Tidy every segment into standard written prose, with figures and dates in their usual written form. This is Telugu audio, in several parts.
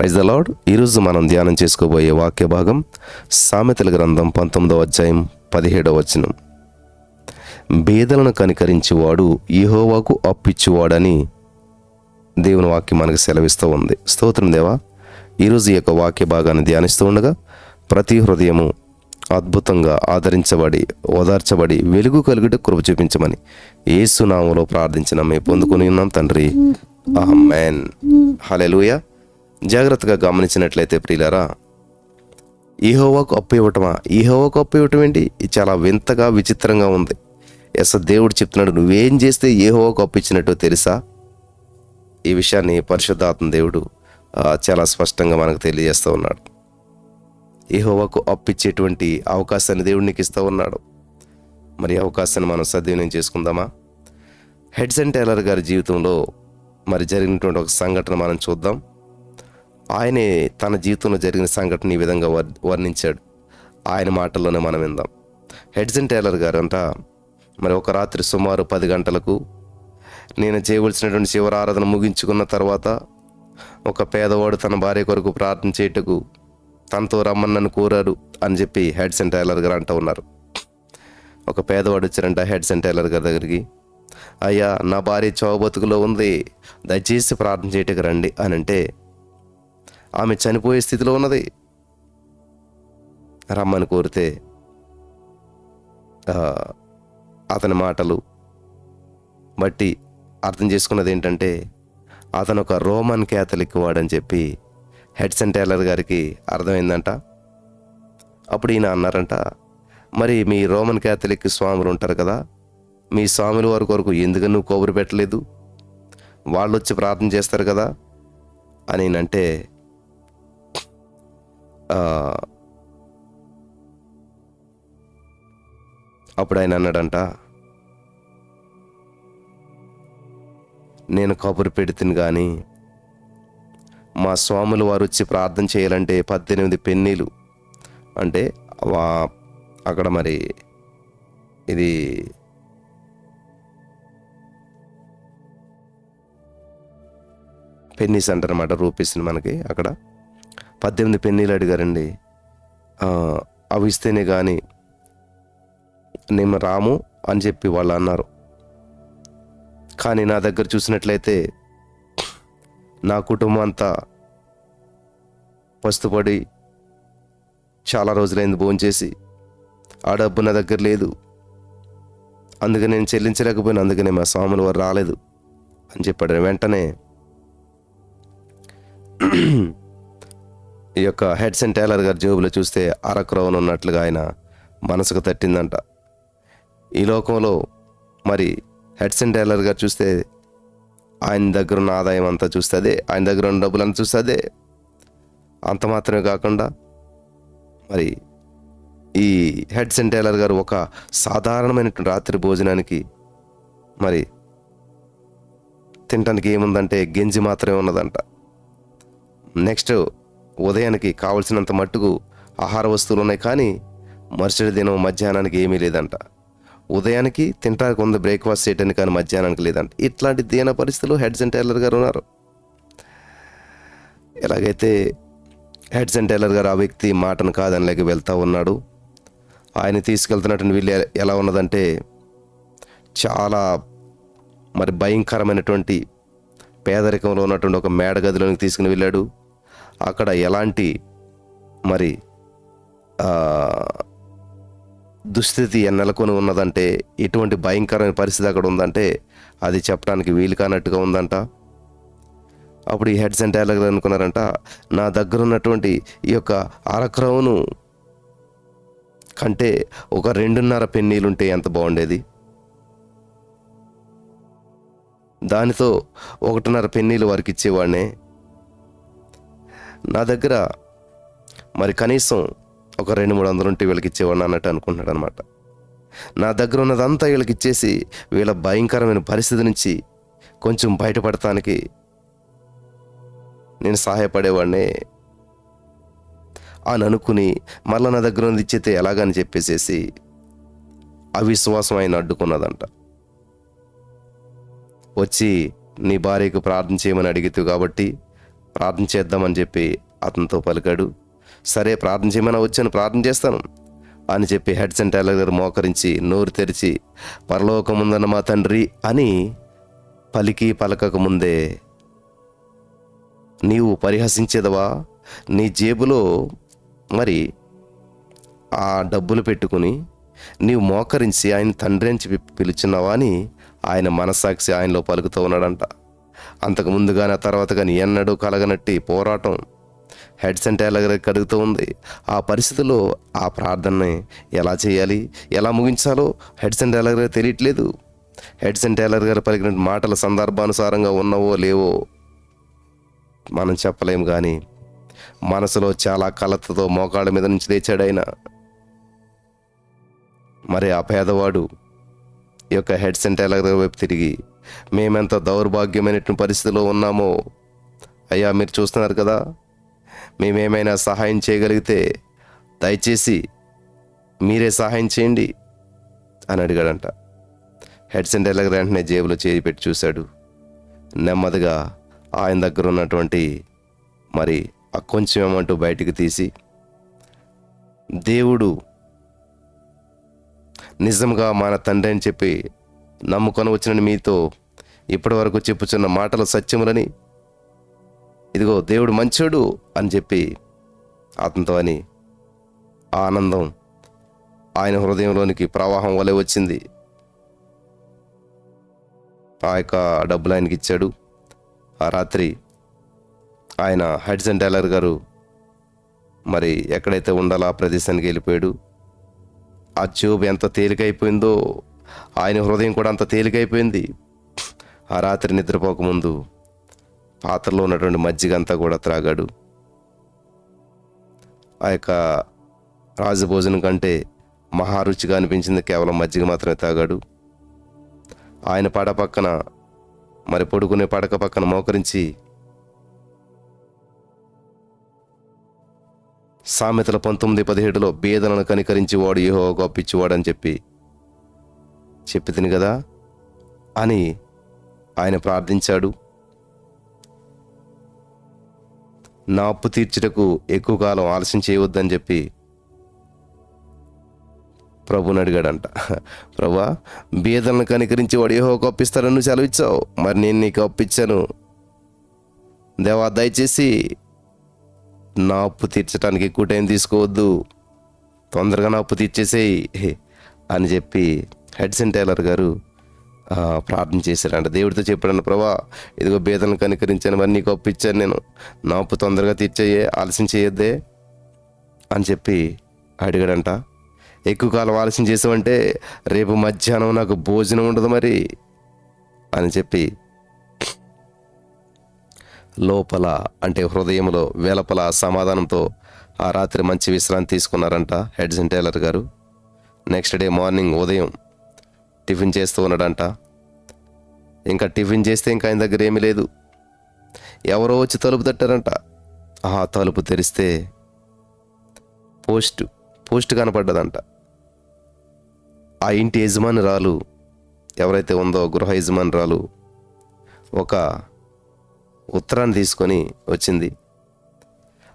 Praise the lord. ఈరోజు మనం ధ్యానం చేసుకోబోయే వాక్య భాగం సామెతల గ్రంథం 19వ అధ్యాయం 17వ వచనం. బేదలను కనికరించేవాడు యెహోవాకు అప్పిచ్చువాడని దేవుని వాక్యం మనకు సెలవిస్తూ ఉంది. స్తోత్రం దేవా. ఈరోజు ఈ యొక్క వాక్య భాగాన్ని ధ్యానిస్తూ ఉండగా ప్రతి హృదయము అద్భుతంగా ఆదరించబడి ఓదార్చబడి వెలుగు కలుగుట కృప చూపించమని యేసు నామములో ప్రార్థించిన మేము పొందుకొని ఉన్నాం తండ్రి. ఆమేన్. హల్లెలూయా. జాగ్రత్తగా గమనించినట్లయితే ప్రియులారా, యెహోవాకు అప్పు ఇవ్వటమా? యెహోవాకు అప్పు ఇవ్వటం ఏంటి? ఇది చాలా వింతగా విచిత్రంగా ఉంది. దేవుడు చెప్తున్నాడు, నువ్వేం చేస్తే యెహోవాకు అప్పు ఇచ్చినట్టు తెలుసా? ఈ విషయాన్ని పరిశుద్ధాత్మ దేవుడు చాలా స్పష్టంగా మనకు తెలియజేస్తూ ఉన్నాడు. యెహోవాకు అప్పు ఇచ్చేటువంటి అవకాశాన్ని దేవుడు నీకు ఇస్తూ ఉన్నాడు. మరి అవకాశాన్ని మనం సద్వినియోగం చేసుకుందామా? హెడ్సన్ టేలర్ గారి జీవితంలో మరి జరిగినటువంటి ఒక సంఘటన మనం చూద్దాం. ఆయనే తన జీవితంలో జరిగిన సంఘటన ఈ విధంగా వర్ణించాడు. ఆయన మాటల్లోనే మనం విందాం. హెడ్సన్ టేలర్ గారు అంట, మరి ఒక రాత్రి సుమారు 10 గంటలకు నేను చేయవలసినటువంటి శివరారాధన ముగించుకున్న తర్వాత ఒక పేదవాడు తన భార్య కొరకు ప్రార్థన చేయుటకు తనతో రమ్మని నన్ను కోరారు అని చెప్పి హెడ్సన్ టేలర్ గారు అంటూ ఉన్నారు. ఒక పేదవాడు వచ్చారంట హెడ్సన్ టేలర్ గారి దగ్గరికి. అయ్యా, నా భార్య చావు బతుకులో ఉంది, దయచేసి ప్రార్థన చేయటకు రండి అని అంటే, ఆమె చనిపోయే స్థితిలో ఉన్నది. రమ్మని కోరితే అతని మాటలు బట్టి అర్థం చేసుకున్నది ఏంటంటే, అతను ఒక రోమన్ క్యాథలిక్ వాడని చెప్పి హెడ్సన్ టేలర్ గారికి అర్థమైందంట. అప్పుడు ఈయన అన్నారంట, మరి మీ రోమన్ క్యాథలిక్ స్వాములు ఉంటారు కదా, మీ స్వాముల వారి కొరకు ఎందుకు నువ్వు కబురు పెట్టలేదు? వాళ్ళు వచ్చి ప్రార్థన చేస్తారు కదా అని అంటే, అప్పుడు ఆయన అన్నాడంట, నేను కబురు పెడుతుంది కానీ మా స్వాములు వారు వచ్చి ప్రార్థన చేయాలంటే 18 పెన్నీలు అంటే అక్కడ మరి ఇది పెన్నీస్ అంటారన్నమాట, రూపీస్ని మనకి అక్కడ 18 పెన్నీలు అడిగారండి. అవి ఇస్తేనే కానీ నేను రాము అని చెప్పి వాళ్ళు అన్నారు. కానీ నా దగ్గర చూసినట్లయితే నా కుటుంబం అంతా పస్తుపడి చాలా రోజులైంది భోంచేసి, ఆ డబ్బు నా దగ్గర లేదు, అందుకని నేను చెల్లించలేకపోయినా, అందుకనే మా స్వాముల వారు రాలేదు అని చెప్పాడు. వెంటనే ఈ యొక్క హెడ్సన్ టేలర్ గారి జేబులో చూస్తే అరక్రౌన్ ఉన్నట్లుగా ఆయన మనసుకు తట్టిందంట. ఈ లోకంలో మరి హెడ్సన్ టేలర్ గారు చూస్తే ఆయన దగ్గర ఉన్న ఆదాయం అంతా చూస్తుంది, ఆయన దగ్గర ఉన్న డబ్బులంతా చూస్తుంది. అంత మాత్రమే కాకుండా మరి ఈ హెడ్సన్ టేలర్ గారు ఒక సాధారణమైనటువంటి రాత్రి భోజనానికి మరి తినడానికి ఏముందంటే గెంజి మాత్రమే ఉన్నదంట. నెక్స్ట్ ఉదయానికి కావలసినంత మట్టుకు ఆహార వస్తువులు ఉన్నాయి, కానీ మరుసటి దినం మధ్యాహ్నానికి ఏమీ లేదంట. ఉదయానికి తింటానికి ఉంది, బ్రేక్ఫాస్ట్ చేయడానికి, కానీ మధ్యాహ్నానికి లేదంట. ఇట్లాంటి దీన పరిస్థితుల్లో హెడ్సన్ టేలర్ గారు ఉన్నారు. ఎలాగైతే హెడ్సన్ టేలర్ గారు ఆ వ్యక్తి మాటను కాదనిలేక వెళ్తూ ఉన్నాడు. ఆయన తీసుకెళ్తున్నటువంటి వీళ్ళు ఎలా ఉన్నదంటే, చాలా మరి భయంకరమైనటువంటి పేదరికంలో ఉన్నటువంటి ఒక మేడ గదిలోనికి తీసుకుని వెళ్ళాడు. అక్కడ ఎలాంటి మరి దుస్థితి నెలకొని ఉన్నదంటే, ఎటువంటి భయంకరమైన పరిస్థితి అక్కడ ఉందంటే అది చెప్పడానికి వీలు కానట్టుగా ఉందంట. అప్పుడు ఈ హెడ్సన్ టేలర్ గారు అనుకున్నారంట, నా దగ్గర ఉన్నటువంటి ఈ యొక్క అరక్రౌను కంటే ఒక 2.5 పెన్నీలు ఉంటే ఎంత బాగుండేది, దానితో 1.5 పెన్నీలు వారికి ఇచ్చేవాడినే. నా దగ్గర మరి కనీసం ఒక 200-300 ఉంటే వీళ్ళకి ఇచ్చేవాడిని అన్నట్టు అనుకుంటున్నాడు అనమాట. నా దగ్గర ఉన్నదంతా వీళ్ళకి ఇచ్చేసి వీళ్ళ భయంకరమైన పరిస్థితి నుంచి కొంచెం బయటపడటానికి నేను సహాయపడేవాడినే అని అనుకుని మళ్ళీ నా దగ్గర ఉన్నది ఇచ్చేతే ఎలాగని చెప్పేసేసి అవిశ్వాసం ఆయన అడ్డుకున్నదంట. వచ్చి నీ భార్యకు ప్రార్థన చేయమని అడిగితే కాబట్టి ప్రార్థన చేద్దామని చెప్పి అతనితో పలికాడు. సరే, ప్రార్థన చేయమని వచ్చాను, ప్రార్థన చేస్తాను అని చెప్పి హెడ్సన్ టైలర్ గారు మోకరించి నోరు తెరిచి పరలోకముందన్న మా తండ్రి అని పలికి పలకక ముందే, నీవు పరిహసించేదవా? నీ జేబులో మరి ఆ డబ్బులు పెట్టుకుని నీవు మోకరించి ఆయన తండ్రి అని చెప్పి పిలుచున్నావా అని ఆయన మనస్సాక్షి ఆయనలో పలుకుతూ ఉన్నాడంట. అంతకుముందు కానీ ఆ తర్వాత కానీ ఎన్నడూ కలగనట్టి పోరాటం హెడ్సన్ టైలర్ గారికి కలుగుతూ ఉంది. ఆ పరిస్థితుల్లో ఆ ప్రార్థనని ఎలా చేయాలి, ఎలా ముగించాలో హెడ్సన్ టైలర్ గారికి తెలియట్లేదు. హెడ్సన్ టైలర్ గారు పలికిన మాటల సందర్భానుసారంగా ఉన్నవో లేవో మనం చెప్పలేము, కానీ మనసులో చాలా కలతతో మోకాళ్ళ మీద నుంచి లేచాడు ఆయన. మరి ఆ పేదవాడు ఈ యొక్క హెడ్సన్ టైలర్ గారి వైపు తిరిగి, మేమెంత దౌర్భాగ్యమైనటువంటి పరిస్థితిలో ఉన్నామో అయ్యా మీరు చూస్తున్నారు కదా, మేమేమైనా సహాయం చేయగలిగితే దయచేసి మీరే సహాయం చేయండి అని అడిగాడంట. హెడ్సన్ టైలర్ గారు వెంటనే జేబులో చేయి పెట్టి చూశాడు. నెమ్మదిగా ఆయన దగ్గర ఉన్నటువంటి మరి ఆ కొంచెం అమౌంట్ బయటికి తీసి, దేవుడు నిజంగా మన తండ్రి అని చెప్పి నమ్ముకొని వచ్చిన మీతో ఇప్పటి వరకు చెప్పుచున్న మాటల సత్యములని, ఇదిగో దేవుడు మంచోడు అని చెప్పి అతనితో అని ఆనందం ఆయన హృదయంలోనికి ప్రవాహం వలె వచ్చింది. ఆ యొక్క డబ్బులు ఆయనకి ఇచ్చాడు. ఆ రాత్రి ఆయన హెడ్సన్ టైలర్ గారు మరి ఎక్కడైతే ఉండాలో ఆ ప్రదేశానికి వెళ్ళిపోయాడు. ఆ జేబు ఎంత తేలికైపోయిందో ఆయన హృదయం కూడా అంత తేలికైపోయింది. ఆ రాత్రి నిద్రపోకముందు పాత్రలో ఉన్నటువంటి మజ్జిగ అంతా కూడా త్రాగాడు. ఆ యొక్క రాజభోజనం కంటే మహారుచిగా అనిపించింది కేవలం మజ్జిగ మాత్రమే తాగాడు. ఆయన పక్కన మరి పడుకునే పడక పక్కన మోకరించి సామెతల 19:17 బేదలను కనికరించి వాడు యెహోవాకు అప్పిచ్చువాడు అని చెప్పి తిని కదా అని ఆయన ప్రార్థించాడు. నా అప్పు తీర్చుటకు ఎక్కువ కాలం ఆలస్యం చేయవద్దని చెప్పి ప్రభుని అడిగాడంట. ప్రభువా, బేదలను కనికరించి వాడు యెహోవాకు అప్పిస్తాడని నువ్వు సెలవిచ్చావు, మరి నేను నీకు అప్పిచ్చాను. దేవా, దయచేసి నా అప్పు తీర్చడానికి ఎక్కువ టైం తీసుకోవద్దు, తొందరగా నా అప్పు తీర్చేసేయి అని చెప్పి హెడ్సన్ టైలర్ గారు ప్రార్థన చేశాడంట. దేవుడితో చెప్పాడంట, ప్రభా, ఇదిగో బేదలను కనికరించాను, మరి నీకు అప్పు ఇచ్చాను, నేను నా అప్పు తొందరగా తీర్చేయే, ఆలస్యం చేయొద్దే అని చెప్పి అడిగాడంట. ఎక్కువ కాలం ఆలస్యం చేసామంటే రేపు మధ్యాహ్నం నాకు భోజనం ఉండదు మరి అని చెప్పి లోపల అంటే హృదయంలో వెలపల సమాధానంతో ఆ రాత్రి మంచి విశ్రాంతి తీసుకున్నారంట హెడ్సన్ టైలర్ గారు. నెక్స్ట్ డే మార్నింగ్ ఉదయం టిఫిన్ చేస్తూ ఉన్నాడంట. ఇంకా టిఫిన్ చేస్తే ఇంకా ఆయన దగ్గర ఏమీ లేదు. ఎవరో వచ్చి తలుపు తట్టారంట. ఆ తలుపు తెరిస్తే పోస్ట్ కనపడ్డదంట. ఆ ఇంటి యజమానురాలు ఎవరైతే ఉందో, గృహ యజమానురాలు, ఒక ఉత్తరాన్ని తీసుకొని వచ్చింది.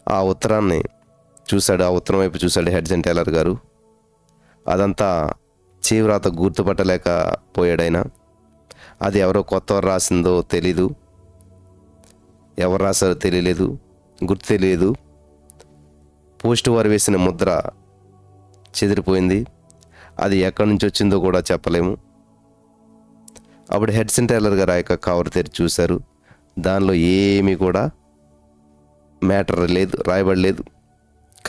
ఆ ఉత్తరాన్ని చూశాడు. ఆ ఉత్తరం వైపు చూశాడు హెడ్సన్ టైలర్ గారు. అదంతా చీవ్రాత గుర్తుపట్టలేకపోయాడైనా. అది ఎవరో కొత్తవారు రాసిందో తెలీదు, ఎవరు రాశారో తెలియలేదు, గుర్తు తెలియదు. పోస్ట్ వారు వేసిన ముద్ర చెదిరిపోయింది. అది ఎక్కడి నుంచి వచ్చిందో కూడా చెప్పలేము. అప్పుడు హెడ్సన్ టైలర్ గారు ఆ యొక్క కవర్ తెరిచి చూశారు. దానిలో ఏమీ కూడా మ్యాటర్ లేదు, రాయబడలేదు.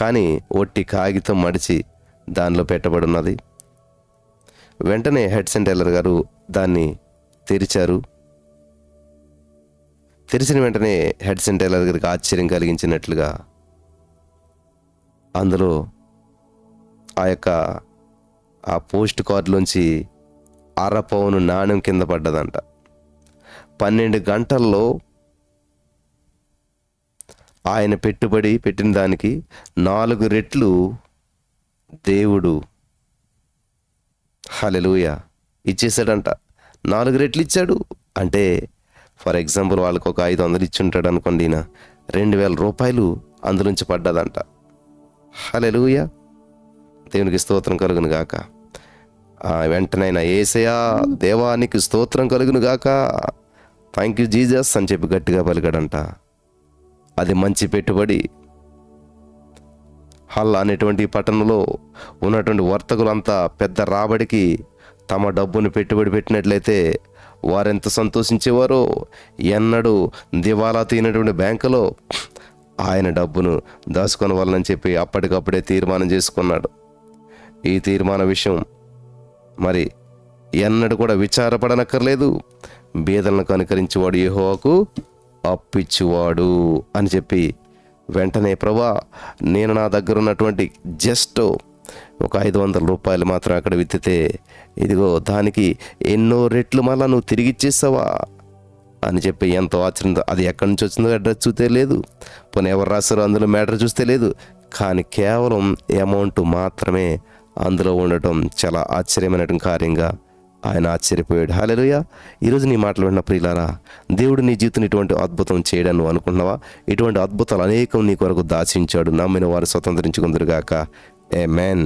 కానీ ఒట్టి కాగితం మడిచి దానిలో పెట్టబడి ఉన్నది. వెంటనే హెడ్సన్ టైలర్ గారు దాన్ని తెరిచారు. తెరిచిన వెంటనే హెడ్సన్ టైలర్ గారికి ఆశ్చర్యం కలిగించినట్లుగా అందులో ఆ పోస్ట్ కార్డులోంచి 1/2 పౌను నాణ్యం కింద పడ్డదంట. 12 గంటల్లో ఆయన పెట్టుబడి పెట్టిన దానికి 4 రెట్లు దేవుడు హల్లెలూయా ఇచ్చేసాడంట. 4 రెట్లు ఇచ్చాడు. అంటే ఫర్ ఎగ్జాంపుల్ వాళ్ళకు ఒక 500 ఇచ్చి ఉంటాడు అనుకోండి. ఈయన 2,000 రూపాయలు అందులోంచి పడ్డదంట. హల్లెలూయా, దేవునికి స్తోత్రం కలుగును గాక. వెంటనైనా యేసయ్యా దేవానికి స్తోత్రం కలుగును గాక, థ్యాంక్ యూ జీసస్ అని చెప్పి గట్టిగా పలికాడంట. అది మంచి పెట్టుబడి. హల్ అనేటువంటి పట్టణంలో ఉన్నటువంటి వర్తకులంతా పెద్ద రాబడికి తమ డబ్బును పెట్టుబడి పెట్టినట్లయితే వారెంత సంతోషించేవారో. ఎన్నడూ దివాలా తీనటువంటి బ్యాంకులో ఆయన డబ్బును దాచుకొనవాలని చెప్పి అప్పటికప్పుడే తీర్మానం చేసుకున్నాడు. ఈ తీర్మాన విషయం మరి ఎన్నడూ కూడా విచారపడనక్కర్లేదు. బీదలను కనుకరించేవాడు యెహోవాకు అప్పిచ్చువాడు అని చెప్పి వెంటనే ప్రభా నేను నా దగ్గర ఉన్నటువంటి జస్ట్ ఒక 500 రూపాయలు మాత్రం అక్కడ విత్తితే ఇదిగో దానికి ఎన్నో రెట్లు మళ్ళా నువ్వు తిరిగి ఇచ్చేసావా అని చెప్పి ఎంతో ఆశ్చర్యంతో, అది ఎక్కడి నుంచి వచ్చిందో అడ్రస్ చూస్తే లేదు, పోనీ ఎవరు రాస్తారో అందులో మ్యాటర్ చూస్తే లేదు, కానీ కేవలం అమౌంట్ మాత్రమే అందులో ఉండటం చాలా ఆశ్చర్యమైనటువంటి కార్యంగా ఆయన ఆశ్చర్యపోయాడు. హల్లెలూయా. ఈరోజు నీ మాటలు విన్న ప్రియులారా, దేవుడు నీ జీవితం ఇటువంటి అద్భుతం చేయడాన్ని నువ్వు అనుకుంటున్నావా? ఇటువంటి అద్భుతాలు అనేకం నీ కొరకు దాచించాడు. నమ్మిన వారు స్వతంత్రించుకుందరుగాక. ఆమేన్.